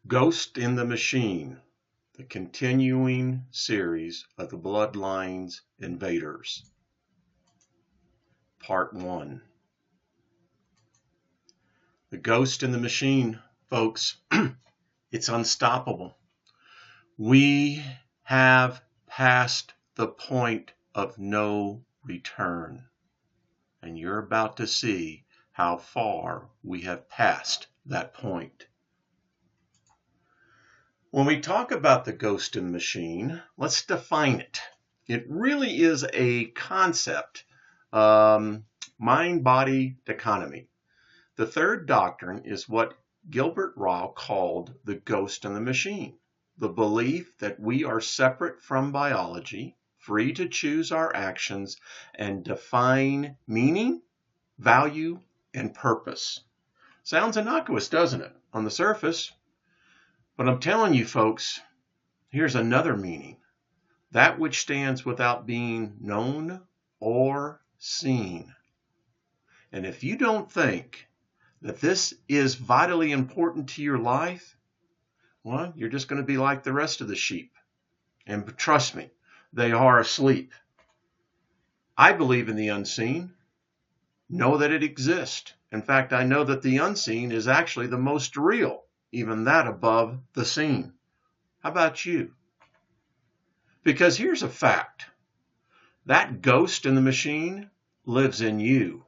Ghost in the Machine, the continuing series of the Bloodlines Invaders. Part 1. The Ghost in the Machine, folks, it's unstoppable. We have passed the point of no return, and you're about to see how far we have passed that point. When we talk about the ghost in the machine, let's define it. It really is a concept, mind-body dichotomy. The third doctrine is what Gilbert Ryle called the ghost in the machine, the belief that we are separate from biology, free to choose our actions, and define meaning, value, and purpose. Sounds innocuous, doesn't it, on the surface? But I'm telling you, folks, here's another meaning. That which stands without being known or seen. And if you don't think that this is vitally important to your life, well, you're just going to be like the rest of the sheep. And trust me, they are asleep. I believe in the unseen. Know that it exists. In fact, I know that the unseen is actually the most real. Even that above the seen. How about you? Because here's a fact. That ghost in the machine lives in you.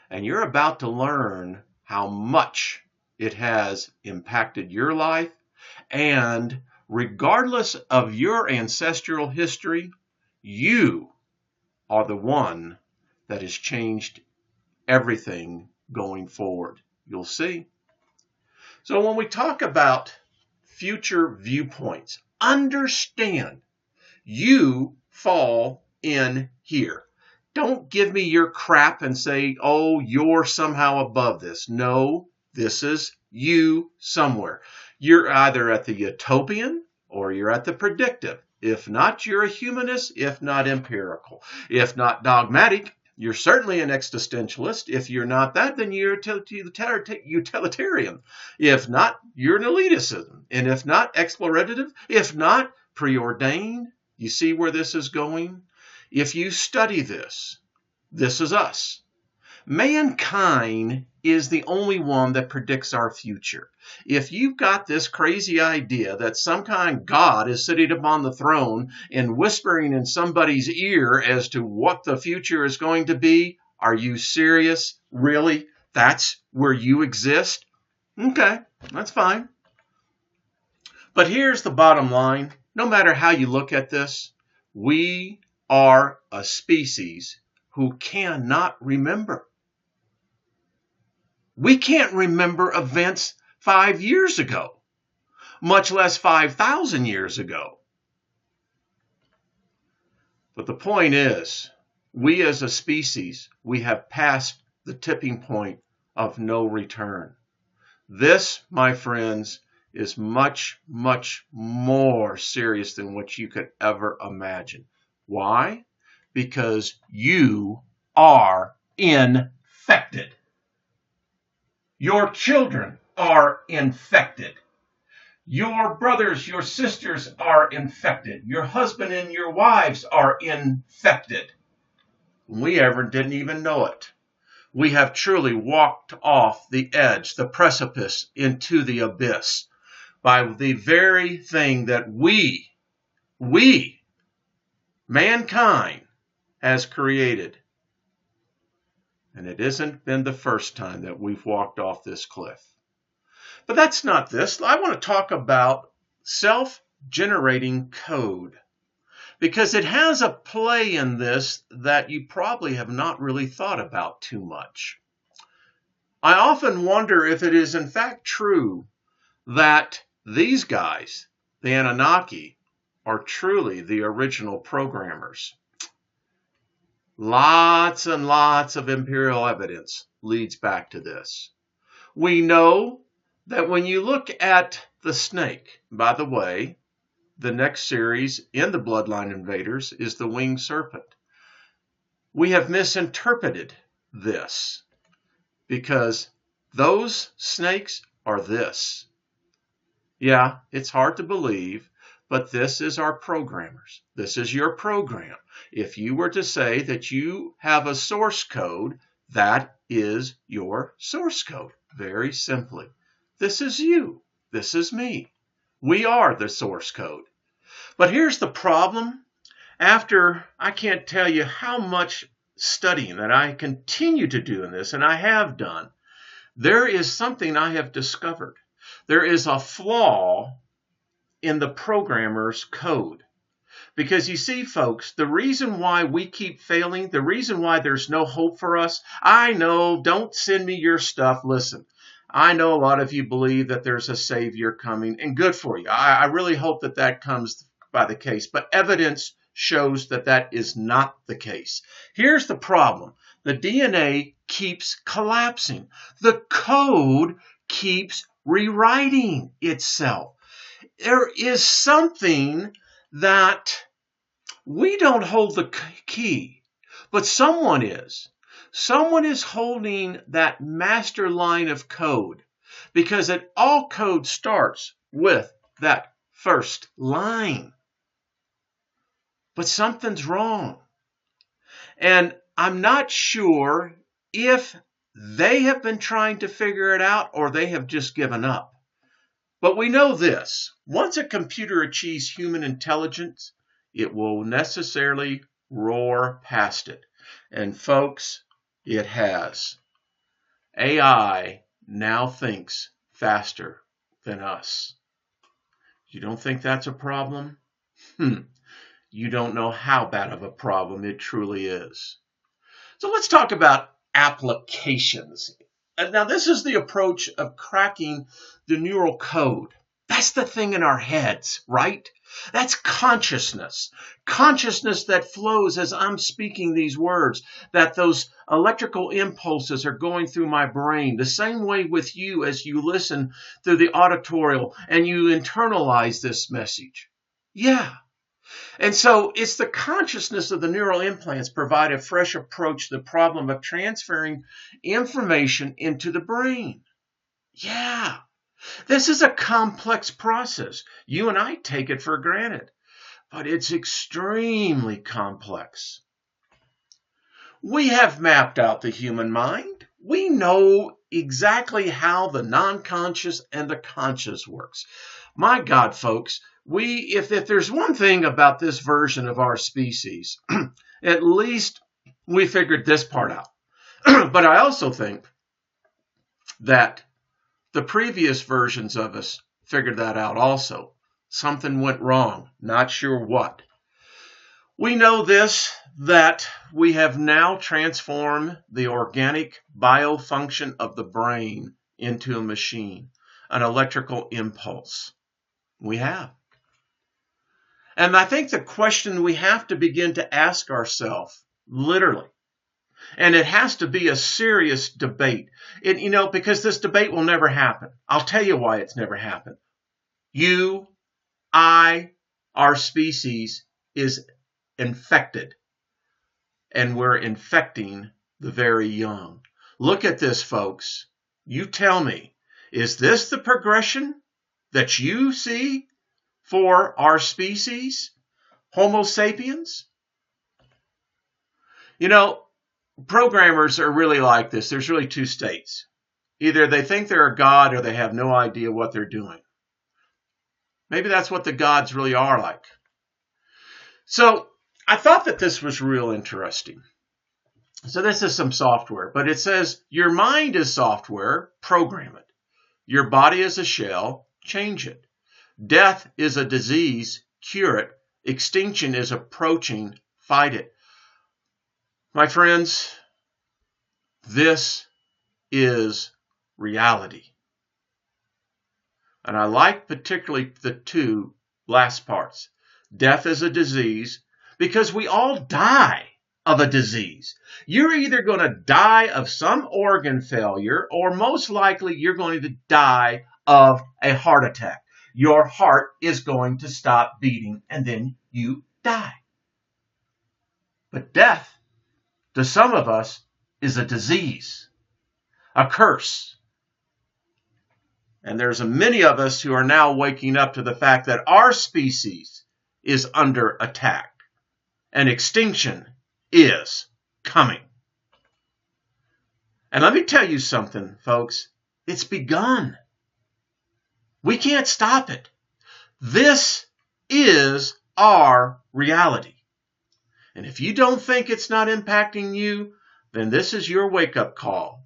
And you're about to learn how much it has impacted your life. And regardless of your ancestral history, you are the one that has changed everything going forward. You'll see. So when we talk about future viewpoints, understand you fall in here. Don't give me your crap and say, oh, you're somehow above this. No, this is you somewhere. You're either at the utopian or you're at the predictive. If not, you're a humanist, if not empirical. If not dogmatic, you're certainly an existentialist. If you're not that, then you're utilitarian. If not, you're an elitist. And if not, explorative. If not, preordained. You see where this is going? If you study this, this is us. Mankind is the only one that predicts our future. If you've got this crazy idea that some kind of God is sitting upon the throne and whispering in somebody's ear as to what the future is going to be, are you serious? Really? That's where you exist? Okay, that's fine. But here's the bottom line. No matter how you look at this, we are a species who cannot remember. We can't remember events 5 years ago, much less 5,000 years ago. But the point is, we as a species, we have passed the tipping point of no return. This, my friends, is much, much more serious than what you could ever imagine. Why? Because you are infected. Your children are infected. Your brothers, your sisters are infected. Your husband and your wives are infected. We ever didn't even know it. We have truly walked off the edge, the precipice, into the abyss by the very thing that we, mankind, has created. And it hasn't been the first time that we've walked off this cliff. But that's not this. I want to talk about self-generating code, because it has a play in this that you probably have not really thought about too much. I often wonder if it is in fact true that these guys, the Anunnaki, are truly the original programmers. Lots and lots of empirical evidence leads back to this. We know that when you look at the snake, by the way, the next series in the Bloodline Invaders is the winged serpent. We have misinterpreted this because those snakes are this. Yeah, it's hard to believe, but this is our programmers. This is your program. If you were to say that you have a source code, that is your source code. Very simply. This is you. This is me. We are the source code. But here's the problem. After I can't tell you how much studying that I continue to do in this, and I have done, there is something I have discovered. There is a flaw in the programmer's code. Because you see, folks, the reason why we keep failing, the reason why there's no hope for us, I know, don't send me your stuff. Listen, I know a lot of you believe that there's a Savior coming, and good for you. I really hope that that comes by the case, but evidence shows that that is not the case. Here's the problem. The DNA keeps collapsing. The code keeps rewriting itself. There is something that we don't hold the key, but someone is. Someone is holding that master line of code, because all code starts with that first line. But something's wrong. And I'm not sure if they have been trying to figure it out or they have just given up. But we know this. Once a computer achieves human intelligence, it will necessarily roar past it. And folks, it has. AI now thinks faster than us. You don't think that's a problem? You don't know how bad of a problem it truly is. So let's talk about applications. And now this is the approach of cracking the neural code. That's the thing in our heads, right? That's consciousness. Consciousness that flows as I'm speaking these words, that those electrical impulses are going through my brain. The same way with you as you listen through the auditorial and you internalize this message. Yeah. And so it's the consciousness of the neural implants provide a fresh approach to the problem of transferring information into the brain. Yeah. This is a complex process. You and I take it for granted, but it's extremely complex. We have mapped out the human mind. We know exactly how the non-conscious and the conscious works. My God, folks, if there's one thing about this version of our species, at least we figured this part out. But I also think that the previous versions of us figured that out also. Something went wrong, not sure what. We know this, that we have now transformed the organic biofunction of the brain into a machine, an electrical impulse. We have. And I think the question we have to begin to ask ourselves, literally, and it has to be a serious debate, because this debate will never happen. I'll tell you why it's never happened. You, I, our species is infected, and we're infecting the very young. Look at this, folks. You tell me, is this the progression that you see for our species, Homo sapiens? Programmers are really like this. There's really two states. Either they think they're a god or they have no idea what they're doing. Maybe that's what the gods really are like. So I thought that this was real interesting. So this is some software, but it says your mind is software, program it. Your body is a shell, change it. Death is a disease, cure it. Extinction is approaching, fight it. My friends, this is reality. And I like particularly the two last parts. Death is a disease, because we all die of a disease. You're either going to die of some organ failure, or most likely you're going to die of a heart attack. Your heart is going to stop beating, and then you die. But death, to some of us, is a disease, a curse. And there's many of us who are now waking up to the fact that our species is under attack and extinction is coming. And let me tell you something, folks. It's begun. We can't stop it. This is our reality. And if you don't think it's not impacting you, then this is your wake-up call.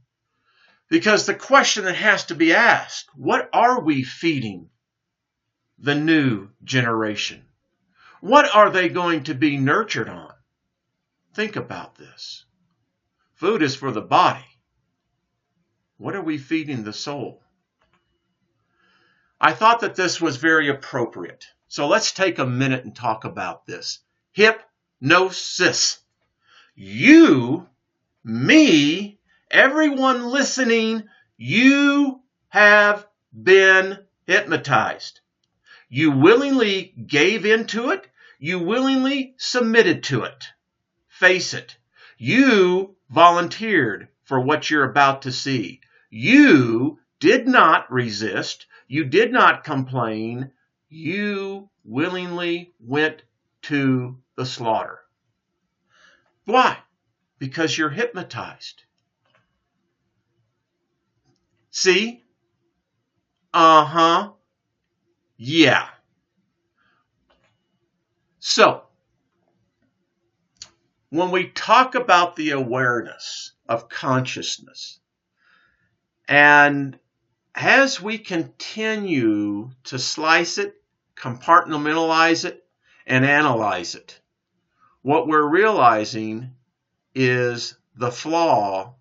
Because the question that has to be asked, what are we feeding the new generation? What are they going to be nurtured on? Think about this. Food is for the body. What are we feeding the soul? I thought that this was very appropriate. So let's take a minute and talk about this. Hypnosis. You, me, everyone listening, you have been hypnotized. You willingly gave into it. You willingly submitted to it. Face it. You volunteered for what you're about to see. You did not resist. You did not complain. You willingly went to the slaughter. Why? Because you're hypnotized. See? Yeah. So, when we talk about the awareness of consciousness, and as we continue to slice it, compartmentalize it, and analyze it, what we're realizing is the flaw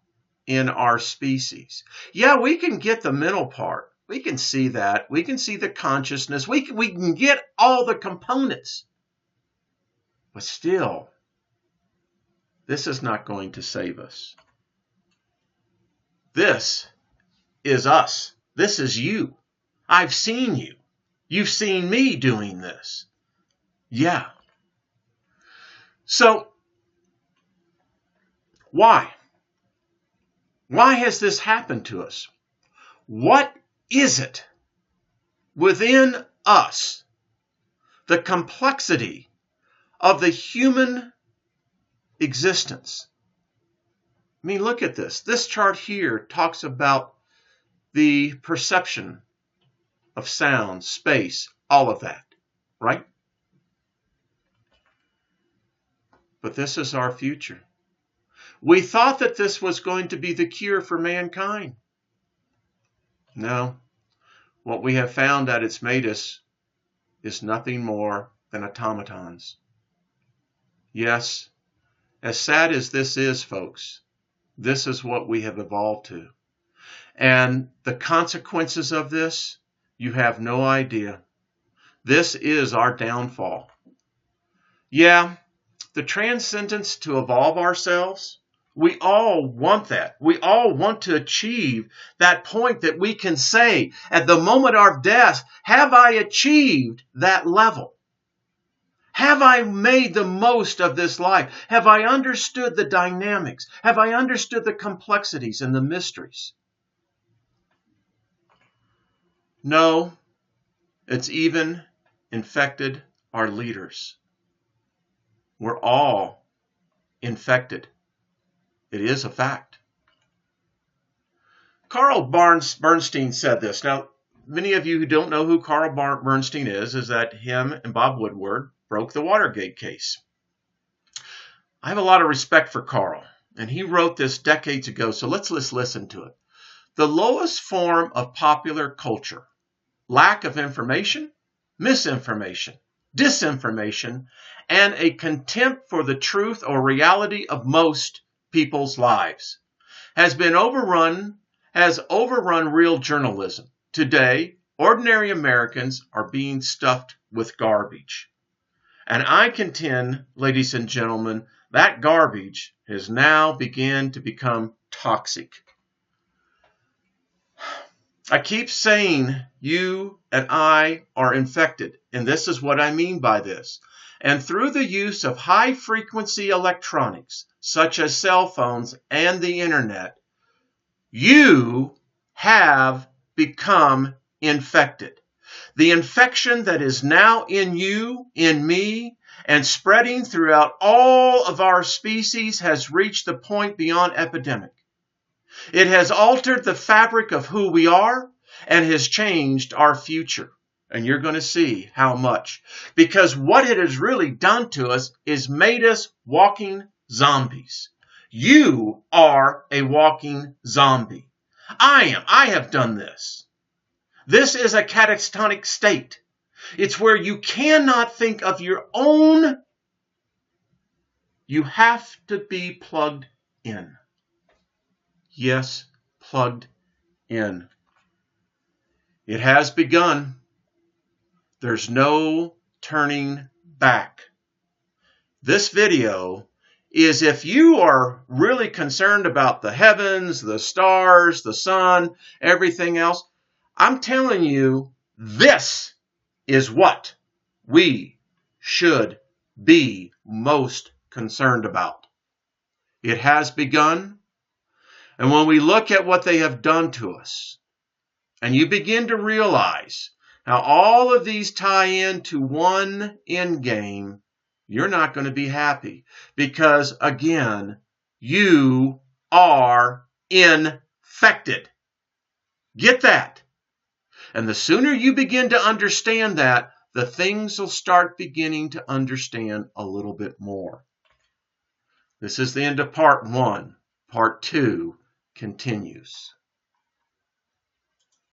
in our species. Yeah, we can get the mental part. We can see that. We can see the consciousness. We can get all the components. But still, this is not going to save us. This is us. This is you. I've seen you. You've seen me doing this. Yeah. So, why? Why has this happened to us? What is it within us, the complexity of the human existence? I mean, look at this. This chart here talks about the perception of sound, space, all of that, right? But this is our future. We thought that this was going to be the cure for mankind. No. What we have found that it's made us is nothing more than automatons. Yes, as sad as this is, folks, this is what we have evolved to. And the consequences of this, you have no idea. This is our downfall. Yeah, the transcendence to evolve ourselves, we all want that. We all want to achieve that point that we can say at the moment of death, have I achieved that level? Have I made the most of this life? Have I understood the dynamics? Have I understood the complexities and the mysteries? No, it's even infected our leaders. We're all infected. It is a fact. Carl Bernstein said this. Now, many of you who don't know who Carl Bernstein is that him and Bob Woodward broke the Watergate case. I have a lot of respect for Carl, and he wrote this decades ago, so let's listen to it. The lowest form of popular culture, lack of information, misinformation, disinformation, and a contempt for the truth or reality of most people's lives has overrun real journalism. Today, ordinary Americans are being stuffed with garbage. And I contend, ladies and gentlemen, that garbage has now begun to become toxic. I keep saying you and I are infected, and this is what I mean by this. And through the use of high-frequency electronics, such as cell phones and the internet, you have become infected. The infection that is now in you, in me, and spreading throughout all of our species has reached the point beyond epidemic. It has altered the fabric of who we are and has changed our future. And you're going to see how much. Because what it has really done to us is made us walking zombies. You are a walking zombie. I have done this. This is a catatonic state. It's where you cannot think of your own. You have to be plugged in. Yes, plugged in. It has begun. There's no turning back. This video is if you are really concerned about the heavens, the stars, the sun, everything else. I'm telling you, this is what we should be most concerned about. It has begun. And when we look at what they have done to us, and you begin to realize how all of these tie into one end game, you're not going to be happy. Because, again, you are infected. Get that. And the sooner you begin to understand that, the things will start beginning to understand a little bit more. This is the end of part 1. Part 2 continues.